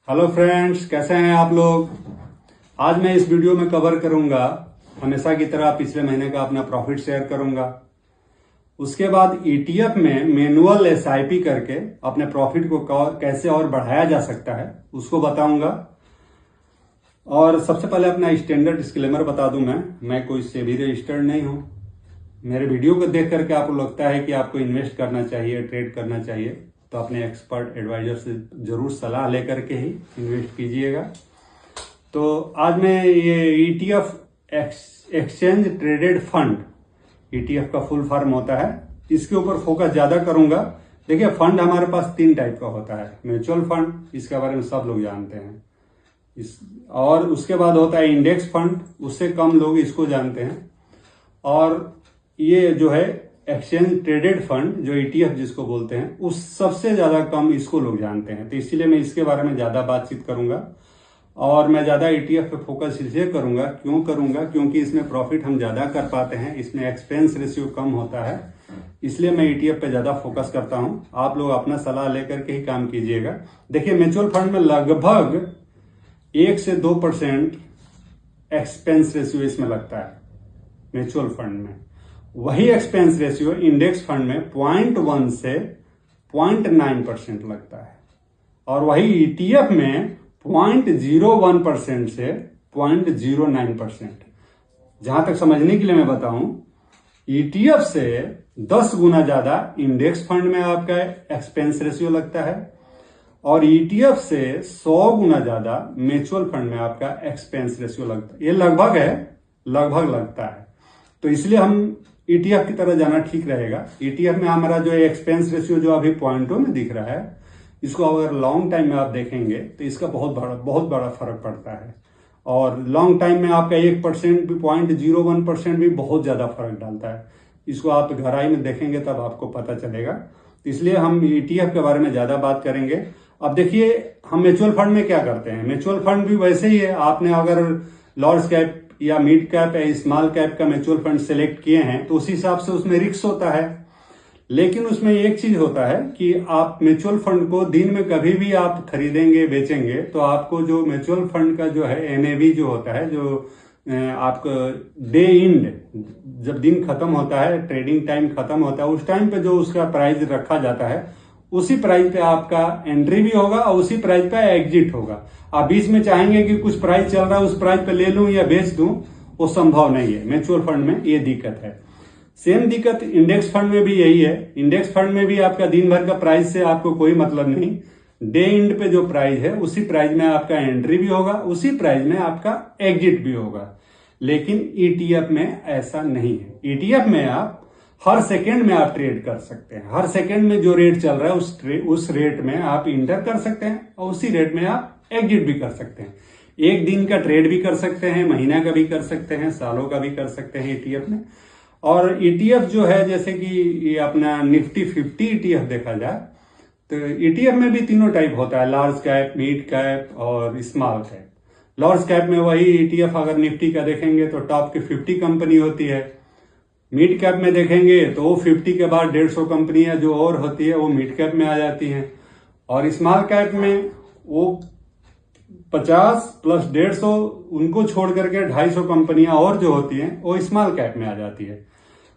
Hello friends, कैसे हैं आप लोग। आज मैं इस वीडियो में कवर करूंगा, हमेशा की तरह पिछले महीने का अपना प्रॉफिट शेयर करूंगा। उसके बाद ईटीएफ में मैनुअल एसआईपी करके अपने प्रॉफिट को कैसे और बढ़ाया जा सकता है उसको बताऊंगा। और सबसे पहले अपना स्टैंडर्ड डिस्क्लेमर बता दूं, मैं कोई सेबी रजिस्टर्ड नहीं हूं। मेरे वीडियो को देख करके आपको लगता है कि आपको इन्वेस्ट करना चाहिए, ट्रेड करना चाहिए, तो अपने एक्सपर्ट एडवाइजर से जरूर सलाह लेकर के ही इन्वेस्ट कीजिएगा। तो आज मैं ये ETF exchange traded fund, ETF का फुल फॉर्म होता है, इसके ऊपर फोकस ज्यादा करूंगा। देखिए, फंड हमारे पास 3 टाइप का होता है। म्यूचुअल फंड, इसके बारे में सब लोग जानते हैं। और उसके बाद होता है इंडेक्स फंड, उससे कम लोग इसको जानते हैं। और ये जो है एक्सचेंज ट्रेडेड फंड, जो ईटीएफ जिसको बोलते हैं, उस सबसे ज्यादा कम इसको लोग जानते हैं। तो इसीलिए मैं इसके बारे में ज्यादा बातचीत करूंगा। और मैं ज्यादा ईटीएफ पे फोकस इसलिए करूंगा, क्यों करूंगा, क्योंकि इसमें प्रॉफिट हम ज्यादा कर पाते हैं, इसमें एक्सपेंस रेशियो कम होता है, इसलिए मैं ईटीएफ पे ज्यादा फोकस करता हूं। आप लोग अपना सलाह लेकर के ही काम कीजिएगा। देखिए, म्यूचुअल फंड में लगभग 1 से 2% एक्सपेंस रेशियो इसमें लगता है म्यूचुअल फंड में। वही एक्सपेंस रेशियो इंडेक्स फंड में 0.1 से 0.9% लगता है। और वही ईटीएफ में 0.01% से 0.09%। जहां तक समझने के लिए मैं बताऊं, ईटीएफ से 10 गुना ज्यादा इंडेक्स फंड में आपका एक्सपेंस रेशियो लगता है, और ईटीएफ से 100 गुना ज्यादा म्यूचुअल फंड में आपका एक्सपेंस रेशियो लगता है। ये लगभग है, लगभग लगता है। तो इसलिए हम ईटीएफ की तरह जाना ठीक रहेगा। ईटीएफ में हमारा जो एक्सपेंस रेशियो जो अभी पॉइंटों में दिख रहा है, इसको अगर लॉन्ग टाइम में आप देखेंगे तो इसका बहुत बड़ा फर्क पड़ता है। और लॉन्ग टाइम में आपका 1% भी, 0.01% भी बहुत ज्यादा फर्क डालता है। इसको आप गहराई में देखेंगे तब आपको पता चलेगा। इसलिए हम ईटीएफ के बारे में ज्यादा बात करेंगे। अब देखिए, हम म्यूचुअल फंड में क्या करते हैं। म्यूचुअल फंड भी वैसे ही है। आपने अगर लार्ज कैप या मिड कैप या स्मॉल कैप का म्यूचुअल फंड सेलेक्ट किए हैं तो उस हिसाब से उसमें रिस्क होता है। लेकिन उसमें एक चीज होता है कि आप म्यूचुअल फंड को दिन में कभी भी आप खरीदेंगे, बेचेंगे, तो आपको जो म्यूचुअल फंड का जो है एनएवी जो होता है, जो आपका डे इंड, जब दिन खत्म होता है, ट्रेडिंग टाइम खत्म होता है, उस टाइम पे जो उसका प्राइस रखा जाता है, उसी प्राइस पे आपका एंट्री भी होगा और उसी प्राइस पे एग्जिट होगा। आप बीच में चाहेंगे कि कुछ प्राइस चल रहा है उस प्राइस पे ले लूं या बेच दूं, वो संभव नहीं है। म्यूचुअल फंड में ये दिक्कत है। सेम दिक्कत इंडेक्स फंड में भी यही है। इंडेक्स फंड में भी आपका दिन भर का प्राइस से आपको कोई मतलब नहीं। डे एंड पे जो प्राइस है, उसी प्राइस में आपका एंट्री भी होगा, उसी प्राइस में आपका एग्जिट भी होगा। लेकिन ईटीएफ में ऐसा नहीं है। ईटीएफ में आप हर सेकंड में आप ट्रेड कर सकते हैं। हर सेकंड में जो रेट चल रहा है उस रेट में आप इंटर कर सकते हैं और उसी रेट में आप एग्जिट भी कर सकते हैं। एक दिन का ट्रेड भी कर सकते हैं, महीना का भी कर सकते हैं, सालों का भी कर सकते हैं ईटीएफ में। और ईटीएफ जो है, जैसे कि ये अपना निफ्टी 50 ईटीएफ देखा जाए तो ईटीएफ में भी तीनों टाइप होता है, लार्ज कैप, मिड कैप और स्मॉल कैप। लार्ज कैप में वही ईटीएफ अगर निफ्टी का देखेंगे तो टॉप की 50 कंपनी होती है। मिड कैप में देखेंगे तो वो 50 के बाद 150 कंपनियां जो और होती है वो मिड कैप में आ जाती हैं। और स्मॉल कैप में वो 50 प्लस 150, उनको छोड़ करके 250 कंपनियां और जो होती हैं वो स्मॉल कैप में आ जाती है।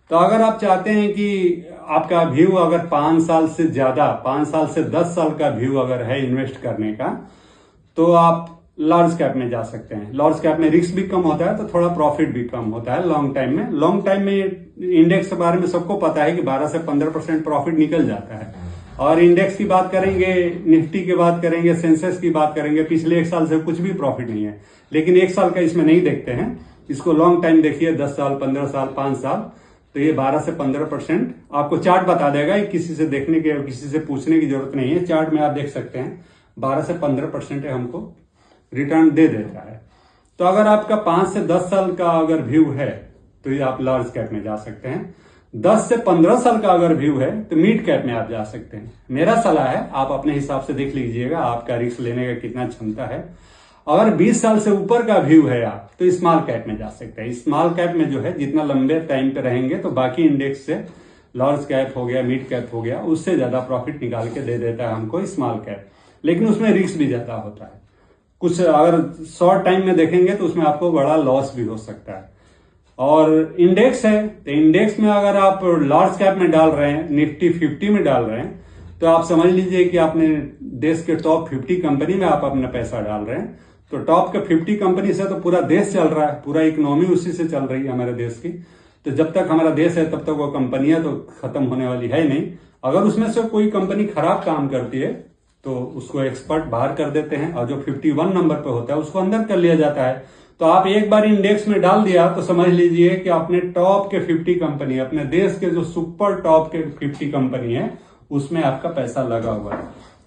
तो अगर आप चाहते हैं कि आपका व्यू अगर 5 साल से ज्यादा, 5 साल से 10 साल का व्यू अगर है इन्वेस्ट करने का, तो आप लार्ज कैप में जा सकते हैं। लार्ज कैप में रिस्क भी कम होता है तो थोड़ा प्रॉफिट भी कम होता है लॉन्ग टाइम में। लॉन्ग टाइम में इंडेक्स के बारे में सबको पता है कि 12 से 15% प्रॉफिट निकल जाता है। और इंडेक्स की बात करेंगे, निफ्टी की बात करेंगे, सेंसेक्स की बात करेंगे, पिछले 1 साल से कुछ भी प्रॉफिट नहीं है। लेकिन 1 साल का इसमें नहीं देखते हैं, इसको लॉन्ग टाइम देखिए, 10 साल, 15 साल, 5 साल, तो ये 12 से 15% आपको चार्ट बता देगा। किसी से देखने के, किसी से पूछने की जरूरत नहीं है, चार्ट में आप देख सकते हैं 12 से 15% हमको रिटर्न दे देता है। तो अगर आपका 5 से 10 साल का अगर व्यू है तो ये आप लार्ज कैप में जा सकते हैं। 10 से 15 साल का अगर व्यू है तो मिड कैप में आप जा सकते हैं। मेरा सलाह है, आप अपने हिसाब से देख लीजिएगा आपका रिस्क लेने का कितना क्षमता है। अगर 20 साल से ऊपर का व्यू है आप, तो स्मॉल कैप में जा सकते हैं। स्मॉल कैप में जो है जितना लंबे टाइम पे रहेंगे तो बाकी इंडेक्स से लार्ज कैप हो गया, मिड कैप हो गया, उससे ज्यादा प्रॉफिट निकाल के दे देता है हमको स्मॉल कैप। लेकिन उसमें रिस्क भी ज्यादा होता है। कुछ अगर शॉर्ट टाइम में देखेंगे तो उसमें आपको बड़ा लॉस भी हो सकता है। और इंडेक्स है, तो इंडेक्स में अगर आप लार्ज कैप में डाल रहे हैं, निफ्टी 50 में डाल रहे हैं, तो आप समझ लीजिए कि आपने देश के टॉप 50 कंपनी में आप अपना पैसा डाल रहे हैं। तो टॉप के 50 कंपनी से तो पूरा देश चल रहा है, पूरा इकोनॉमी उसी से चल रही है हमारे देश की। तो जब तक हमारा देश है तब तक वो कंपनियां तो खत्म होने वाली है नहीं। अगर उसमें से कोई कंपनी खराब काम करती है तो उसको एक्सपर्ट बाहर कर देते हैं, और जो 51 नंबर पे होता है उसको अंदर कर लिया जाता है। तो आप एक बार इंडेक्स में डाल दिया तो समझ लीजिए कि अपने टॉप के 50 कंपनी, अपने देश के जो सुपर टॉप के 50 कंपनी है उसमें आपका पैसा लगा हुआ है।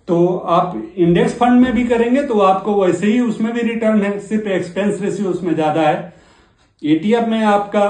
तो आप इंडेक्स फंड में भी करेंगे तो आपको वैसे ही उसमें भी रिटर्न है, सिर्फ एक्सपेंस रेशियो उसमें ज्यादा है। ETF में आपका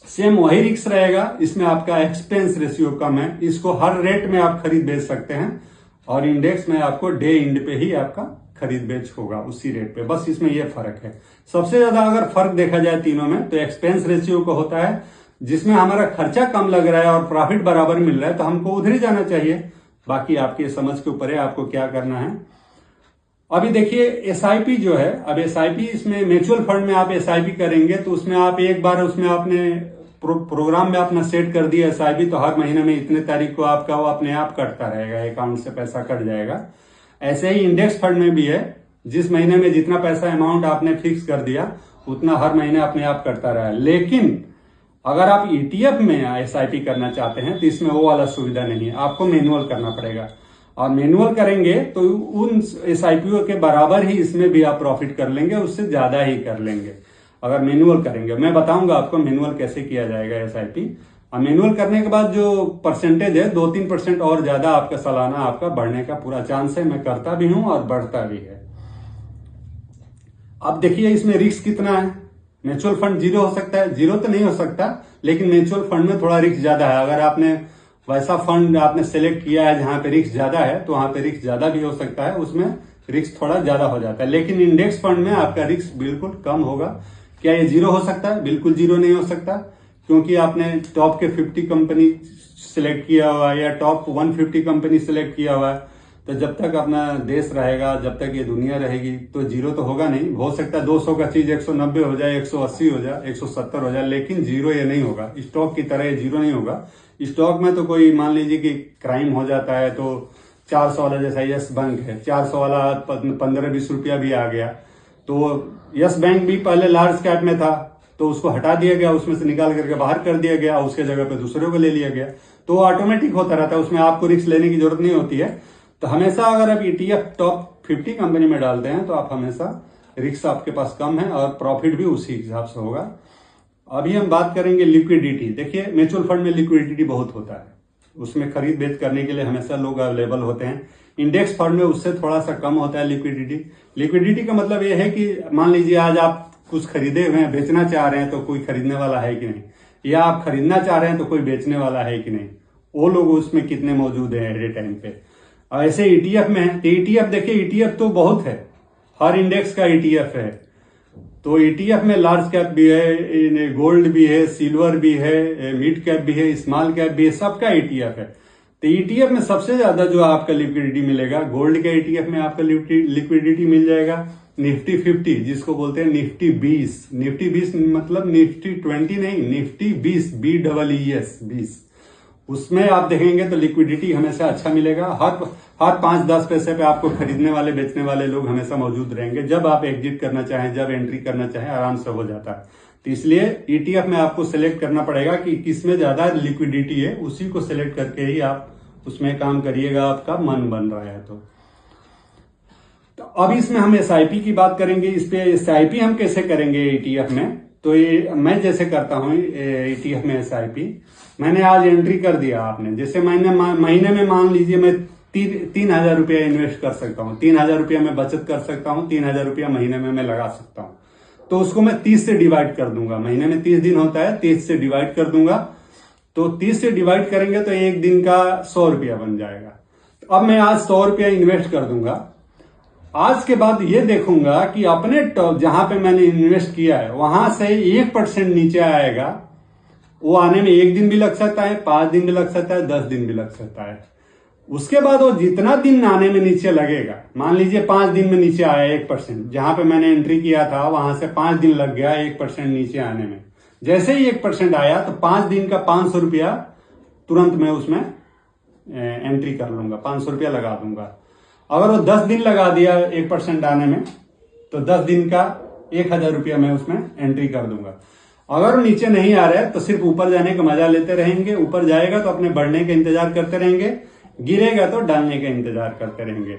सेम वही रिस्क रहेगा, इसमें आपका एक्सपेंस रेशियो कम है, इसको हर रेट में आप खरीद बेच सकते हैं। और इंडेक्स में आपको डे इंड पे ही आपका खरीद बेच होगा उसी रेट पे, बस इसमें यह फर्क है। सबसे ज्यादा अगर फर्क देखा जाए तीनों में तो एक्सपेंस रेशियो को होता है, जिसमें हमारा खर्चा कम लग रहा है और प्रॉफिट बराबर मिल रहा है तो हमको उधर ही जाना चाहिए। बाकी आपकी समझ के ऊपर है आपको क्या करना है। अभी देखिए SIP जो है, अब SIP इसमें म्यूचुअल फंड में आप SIP करेंगे तो उसमें आप एक बार उसमें आपने प्रोग्राम में अपना सेट कर दिया SIP, तो हर महीने में इतने तारीख को आपका वो अपने आप कटता रहेगा, अकाउंट से पैसा कट जाएगा। ऐसे ही इंडेक्स फंड में भी है, जिस महीने में जितना पैसा अमाउंट आपने फिक्स कर दिया उतना हर महीने अपने आप कटता रहा। लेकिन अगर आप ETF में SIP करना चाहते हैं तो इसमें वो वाला सुविधा नहीं है, आपको मैनुअल करना पड़ेगा। और मैनुअल करेंगे तो उन SIP के बराबर ही इसमें भी आप प्रॉफिट कर लेंगे, उससे ज्यादा ही कर लेंगे अगर मैनुअल करेंगे। मैं बताऊंगा आपको मैनुअल कैसे किया जाएगा SIP। और मैनुअल करने के बाद जो परसेंटेज है 2-3% और ज्यादा आपका सालाना आपका बढ़ने का पूरा चांस है। मैं करता भी हूं और बढ़ता भी है। अब देखिए इसमें रिस्क कितना है। म्यूचुअल फंड जीरो हो सकता है, जीरो तो नहीं हो सकता, लेकिन म्यूचुअल फंड में थोड़ा रिस्क ज्यादा है। अगर आपने वैसा फंड आपने सेलेक्ट किया है जहां पे रिस्क ज्यादा है तो वहां पे रिस्क ज्यादा भी हो सकता है, उसमें रिस्क थोड़ा ज्यादा हो जाता है। लेकिन इंडेक्स फंड में आपका रिस्क बिल्कुल कम होगा। क्या ये जीरो हो सकता है? बिल्कुल जीरो नहीं हो सकता, क्योंकि आपने टॉप के 50 कंपनी सिलेक्ट किया हुआ है या टॉप 150 कंपनी सिलेक्ट किया हुआ है। तो जब तक अपना देश रहेगा, जब तक ये दुनिया रहेगी, तो जीरो तो होगा नहीं। हो सकता है 200 का चीज 190 हो जाए, 180 हो जाए, 170 हो जाए, लेकिन जीरो ये नहीं होगा। स्टॉक की तरह ये जीरो नहीं होगा। स्टॉक में तो कोई मान लीजिए कि क्राइम हो जाता है तो 400 वाला, जैसा यस बैंक है, 400 वाला 15-20 रुपया भी आ गया तो यस बैंक भी पहले लार्ज कैप में था तो उसको हटा दिया गया, उसमें से निकाल करके बाहर कर दिया गया, उसके जगह पे दूसरे को ले लिया गया। तो ऑटोमेटिक होता रहता है, उसमें आपको रिस्क लेने की जरूरत नहीं होती है। तो हमेशा अगर आप ETF टॉप 50 कंपनी में डालते हैं तो आप हमेशा रिस्क आपके पास कम है और प्रॉफिट भी उसी हिसाब से होगा। अभी हम बात करेंगे लिक्विडिटी। देखिए म्यूचुअल फंड में लिक्विडिटी बहुत होता है, उसमें खरीद बेच करने के लिए हमेशा लोग अवेलेबल होते हैं। इंडेक्स फंड में उससे थोड़ा सा कम होता है लिक्विडिटी। लिक्विडिटी का मतलब यह है कि मान लीजिए आज आप कुछ खरीदे हुए हैं, बेचना चाह रहे हैं तो कोई खरीदने वाला है कि नहीं, या आप खरीदना चाह रहे हैं तो कोई बेचने वाला है कि नहीं, वो लोग उसमें कितने मौजूद हैं एट ए टाइम पे। ऐसे ETF में है तो ETF देखिए ETF तो बहुत है, हर इंडेक्स का ETF है। तो ETF में लार्ज कैप भी है, गोल्ड भी है, सिल्वर भी है, मिड कैप भी है, स्मॉल कैप भी है, सबका ETF है। तो ETF में सबसे ज्यादा जो आपका लिक्विडिटी मिलेगा, गोल्ड के ETF में आपका लिक्विडिटी मिल जाएगा। निफ्टी 50 जिसको बोलते हैं निफ्टी 20, निफ्टी 20 मतलब निफ्टी 20 नहीं, निफ्टी 20 BEES 20, उसमें आप देखेंगे तो लिक्विडिटी हमेशा अच्छा मिलेगा। हर 5-10 पैसे पे आपको खरीदने वाले बेचने वाले लोग हमेशा मौजूद रहेंगे। जब आप एग्जिट करना चाहें, जब एंट्री करना चाहें, आराम से हो जाता है। तो इसलिए ETF में आपको सिलेक्ट करना पड़ेगा कि किसमें ज्यादा लिक्विडिटी है, उसी को सिलेक्ट करके ही आप उसमें काम करिएगा, आपका मन बन रहा है तो अभी इसमें हम SIP की बात करेंगे। इस पे SIP हम कैसे करेंगे ETF में, तो ये मैं जैसे करता हूं ETF में SIP, मैंने आज एंट्री कर दिया। आपने जैसे महीने में मान लीजिए मैं 3,000 रुपया इन्वेस्ट कर सकता हूँ, 3,000 रुपया मैं बचत कर सकता हूँ, 3,000 रुपया महीने में मैं लगा सकता हूँ। तो उसको मैं 30 से डिवाइड कर दूंगा। महीने में 30 दिन होता है, 30 से डिवाइड कर दूंगा। तो 30 से डिवाइड करेंगे तो एक दिन का 100 रुपया बन जाएगा। तो अब मैं आज 100 रुपया इन्वेस्ट कर दूंगा। आज के बाद ये देखूंगा कि अपने टॉप जहां पे मैंने इन्वेस्ट किया है वहां से 1% नीचे आएगा। वो आने में 1 दिन भी लग सकता है, 5 दिन भी लग सकता है, 10 दिन भी लग सकता है। उसके बाद वो जितना दिन आने में नीचे लगेगा, मान लीजिए 5 दिन में नीचे आया 1%, जहां पे मैंने एंट्री किया था वहां से 5 दिन लग गया 1% नीचे आने में। जैसे ही 1% आया तो 5 दिन का 500 रुपया तुरंत मैं उसमें एंट्री कर लूंगा, 500 रुपया लगा दूंगा। अगर वो 10 दिन लगा दिया 1% आने में तो 10 दिन का 1000 रुपया मैं उसमें एंट्री कर दूंगा। अगर नीचे नहीं आ रहा है तो सिर्फ ऊपर जाने का मजा लेते रहेंगे, ऊपर जाएगा तो अपने बढ़ने का इंतजार करते रहेंगे, गिरेगा तो डालने का इंतजार करते रहेंगे।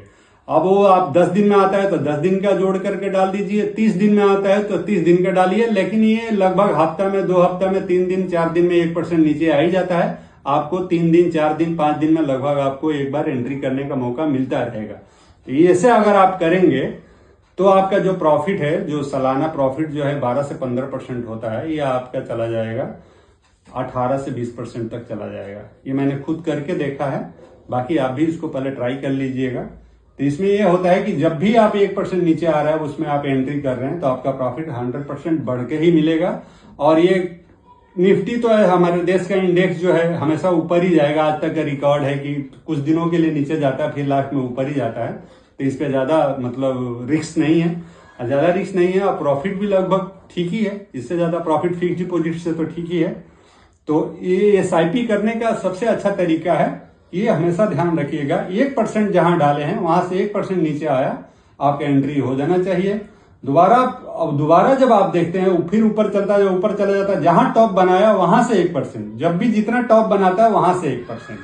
अब वो आप 10 दिन में आता है तो 10 दिन का जोड़ करके डाल दीजिए, 30 दिन में आता है तो 30 दिन का डालिए, लेकिन ये लगभग हफ्ता में, 2 हफ्ता में, 3 दिन 4 दिन में 1% नीचे आ ही जाता है। आपको 3 दिन 4 दिन 5 दिन में लगभग आपको एक बार एंट्री करने का मौका मिलता रहेगा। ऐसे अगर आप करेंगे तो आपका जो प्रॉफिट है, जो सालाना प्रॉफिट जो है 12 से 15% होता है, ये आपका चला जाएगा 18 से 20% तक चला जाएगा। ये मैंने खुद करके देखा है, बाकी आप भी इसको पहले ट्राई कर लीजिएगा। तो इसमें ये होता है कि जब भी आप 1% नीचे आ रहा है उसमें आप एंट्री कर रहे हैं तो आपका प्रॉफिट 100% बढ़ के ही मिलेगा। और ये निफ्टी तो है, हमारे देश का इंडेक्स जो है हमेशा ऊपर ही जाएगा। आज तक का रिकॉर्ड है कि कुछ दिनों के लिए नीचे जाता है फिर लास्ट में ऊपर ही जाता है। तो इस पे ज्यादा मतलब रिस्क नहीं है, ज्यादा रिस्क नहीं है और प्रॉफिट भी लगभग ठीक ही है। इससे ज्यादा प्रॉफिट फिक्स डिपोजिट से तो ठीक ही है। तो ये SIP करने का सबसे अच्छा तरीका है, ये हमेशा ध्यान रखिएगा 1% जहां डाले हैं वहां से 1% नीचे आया आपका एंट्री हो जाना चाहिए। दोबारा जब आप देखते हैं फिर ऊपर चलता है, ऊपर चला जाता है, जहां टॉप बनाया वहां से 1%, जब भी जितना टॉप बनाता है वहां से 1%,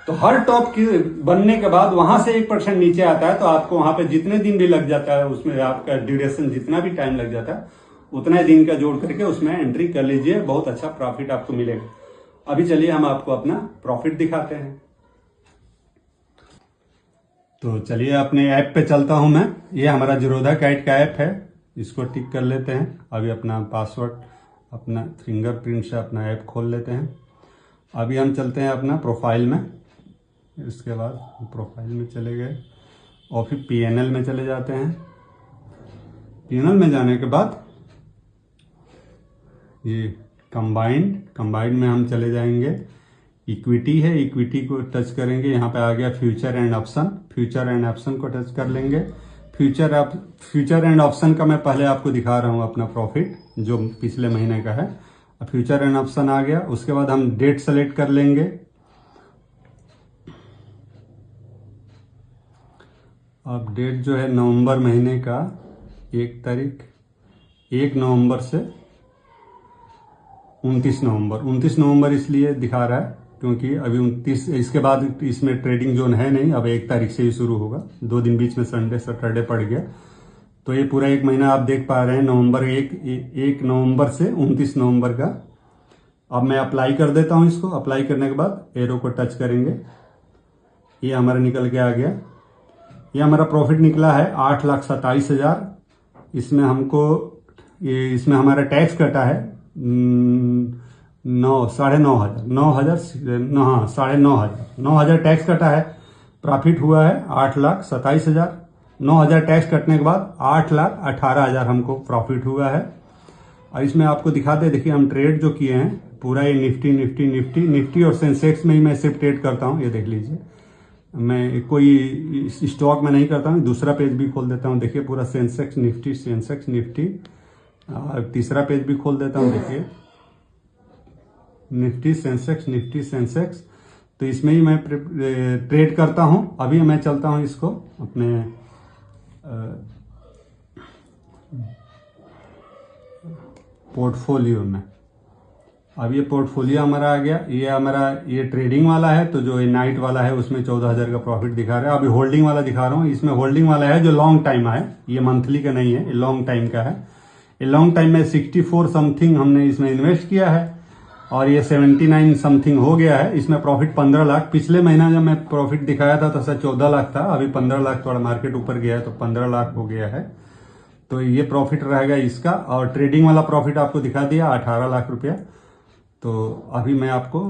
तो हर टॉप की बनने के बाद वहां से 1% नीचे आता है तो आपको वहां पे जितने दिन भी लग जाता है, उसमें आपका ड्यूरेशन जितना भी टाइम लग जाता है उतना दिन का जोड़ करके उसमें एंट्री कर लीजिए, बहुत अच्छा प्रॉफिट आपको मिलेगा। अभी चलिए हम आपको अपना प्रॉफिट दिखाते हैं। तो चलिए अपने ऐप पे चलता हूं मैं। ये हमारा जीरोधा कैट का ऐप है, इसको टिक कर लेते हैं। अभी अपना पासवर्ड, अपना फिंगरप्रिंट से अपना ऐप खोल लेते हैं। अभी हम चलते हैं अपना प्रोफाइल में। इसके बाद प्रोफाइल में चले गए और फिर PNL में चले जाते हैं। PNL में जाने के बाद ये कंबाइंड में हम चले जाएंगे। इक्विटी है, इक्विटी को टच करेंगे। यहाँ पे आ गया फ्यूचर एंड ऑप्शन को टच कर लेंगे। फ्यूचर एंड ऑप्शन का मैं पहले आपको दिखा रहा हूँ अपना प्रॉफिट जो पिछले महीने का है। फ्यूचर एंड ऑप्शन आ गया। उसके बाद हम डेट सेलेक्ट कर लेंगे। अब डेट जो है नवंबर महीने का 1 तारीख, 1 नवंबर से 29 नवंबर इसलिए दिखा रहा है क्योंकि अभी 29, इसके बाद इसमें ट्रेडिंग जोन है नहीं, अब 1 तारीख से ही शुरू होगा। 2 दिन बीच में संडे सैटरडे पड़ गया, तो ये पूरा 1 महीना आप देख पा रहे हैं। 1 नवंबर से 29 नवंबर का। अब मैं अप्लाई कर देता हूं इसको। अप्लाई करने के बाद एरो को टच करेंगे, ये हमारा निकल के आ गया। ये हमारा प्रॉफिट निकला है 8,27,000। इसमें हमको इसमें हमारा टैक्स कटा है 9,500 टैक्स कटा है। प्रॉफिट हुआ है 8,27,000। 9,000 टैक्स कटने के बाद 8,18,000 हमको प्रॉफिट हुआ है। और इसमें आपको दिखाते, देखिए हम ट्रेड जो किए हैं पूरा ये निफ्टी और सेंसेक्स में ही मैं सिर्फ ट्रेड करता हूँ। ये देख लीजिए, मैं कोई स्टॉक में नहीं करता हूँ। दूसरा पेज भी खोल देता हूँ, देखिए पूरा सेंसेक्स निफ्टी। और तीसरा पेज भी खोल देता हूँ, देखिए निफ्टी सेंसेक्स। तो इसमें ही मैं ट्रेड करता हूं। अभी मैं चलता हूं इसको अपने पोर्टफोलियो में। अब ये पोर्टफोलियो हमारा आ गया। ये ट्रेडिंग वाला है, तो जो नाइट वाला है उसमें 14,000 का प्रॉफिट दिखा रहा है। अभी होल्डिंग वाला दिखा रहा हूँ। इसमें होल्डिंग वाला है जो लॉन्ग टाइम है, ये मंथली का नहीं है, ये लॉन्ग टाइम का है। ये लॉन्ग टाइम में 64 समथिंग हमने इसमें इन्वेस्ट किया है और ये 79 समथिंग हो गया है। इसमें प्रॉफिट 15 लाख। पिछले महीना जब मैं प्रॉफिट दिखाया था तो सर 14 लाख था, अभी 15 लाख, थोड़ा मार्केट ऊपर गया है तो 15 लाख हो गया है। तो ये प्रॉफिट रहेगा इसका। और ट्रेडिंग वाला प्रॉफिट आपको दिखा दिया 18 लाख रुपया। तो अभी मैं आपको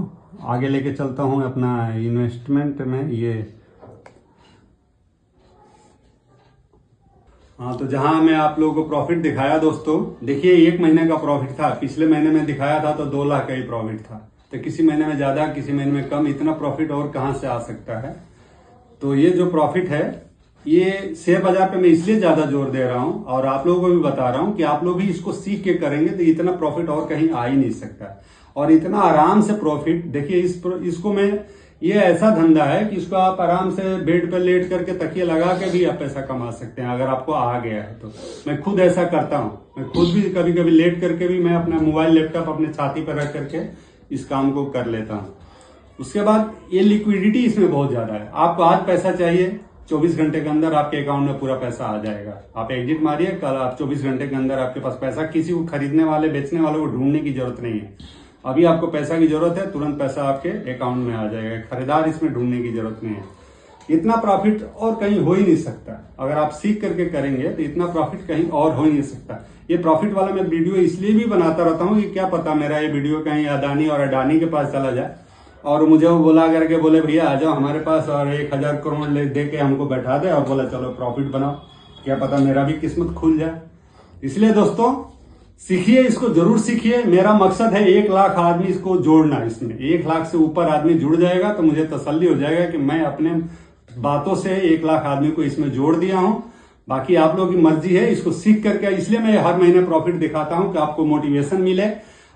आगे लेके चलता हूं अपना इन्वेस्टमेंट में। ये हाँ, तो जहां मैं आप लोगों को प्रॉफिट दिखाया दोस्तों, देखिए 1 महीने का प्रॉफिट था। पिछले महीने में दिखाया था तो 2 लाख का ही प्रॉफिट था। तो किसी महीने में ज्यादा, किसी महीने में कम, इतना प्रॉफिट और कहां से आ सकता है। तो ये जो प्रॉफिट है, ये शेयर बाजार पे मैं इसलिए ज्यादा जोर दे रहा हूं और आप लोगों को भी बता रहा हूं कि आप लोग भी इसको सीख के करेंगे तो इतना प्रॉफिट और कहीं आ ही नहीं सकता। और इतना आराम से प्रॉफिट देखिए, इसको मैं, ये ऐसा धंधा है कि इसको आप आराम से बेड पर लेट करके तकिए लगा के भी आप पैसा कमा सकते हैं, अगर आपको आ गया है तो। मैं खुद ऐसा करता हूं, मैं खुद भी कभी कभी लेट करके भी मैं अपना मोबाइल लैपटॉप अपने छाती पर रख करके इस काम को कर लेता हूं। उसके बाद ये लिक्विडिटी इसमें बहुत ज्यादा है। आपको आज पैसा चाहिए, 24 घंटे के अंदर आपके अकाउंट में पूरा पैसा आ जाएगा। आप एग्जिट मारिए, कल आप 24 घंटे के अंदर आपके पास पैसा, किसी को खरीदने वाले बेचने वाले को ढूंढने की जरूरत नहीं है। अभी आपको पैसा की जरूरत है, तुरंत पैसा आपके अकाउंट में आ जाएगा, खरीदार इसमें ढूंढने की जरूरत नहीं है। इतना प्रॉफिट और कहीं हो ही नहीं सकता। अगर आप सीख करके करेंगे तो इतना प्रॉफिट कहीं और हो ही नहीं सकता। ये प्रॉफिट वाला मैं वीडियो इसलिए भी बनाता रहता हूँ कि क्या पता मेरा ये वीडियो कहीं अदानी और अडानी के पास चला जाए और मुझे वो बोला करके बोले भैया आ जाओ हमारे पास और 1000 करोड़ दे के हमको बैठा दे और बोला चलो प्रॉफिट बनाओ। क्या पता मेरा भी किस्मत खुल जाए। इसलिए दोस्तों सीखिए, इसको जरूर सीखिए। मेरा मकसद है 1 लाख आदमी इसको जोड़ना। इसमें 1 लाख से ऊपर आदमी जुड़ जाएगा तो मुझे तसल्ली हो जाएगा कि मैं अपने बातों से 1 लाख आदमी को इसमें जोड़ दिया हूं। बाकी आप लोगों की मर्जी है इसको सीख करके। इसलिए मैं हर महीने प्रॉफिट दिखाता हूं कि आपको मोटिवेशन मिले,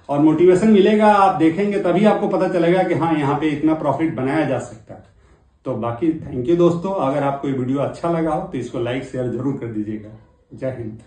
और मोटिवेशन मिलेगा, आप देखेंगे तभी आपको पता चलेगा कि हाँ यहाँ पे इतना प्रॉफिट बनाया जा सकता है। तो बाकी थैंक यू दोस्तों। अगर आपको ये वीडियो अच्छा लगा हो तो इसको लाइक शेयर जरूर कर दीजिएगा। जय हिंद।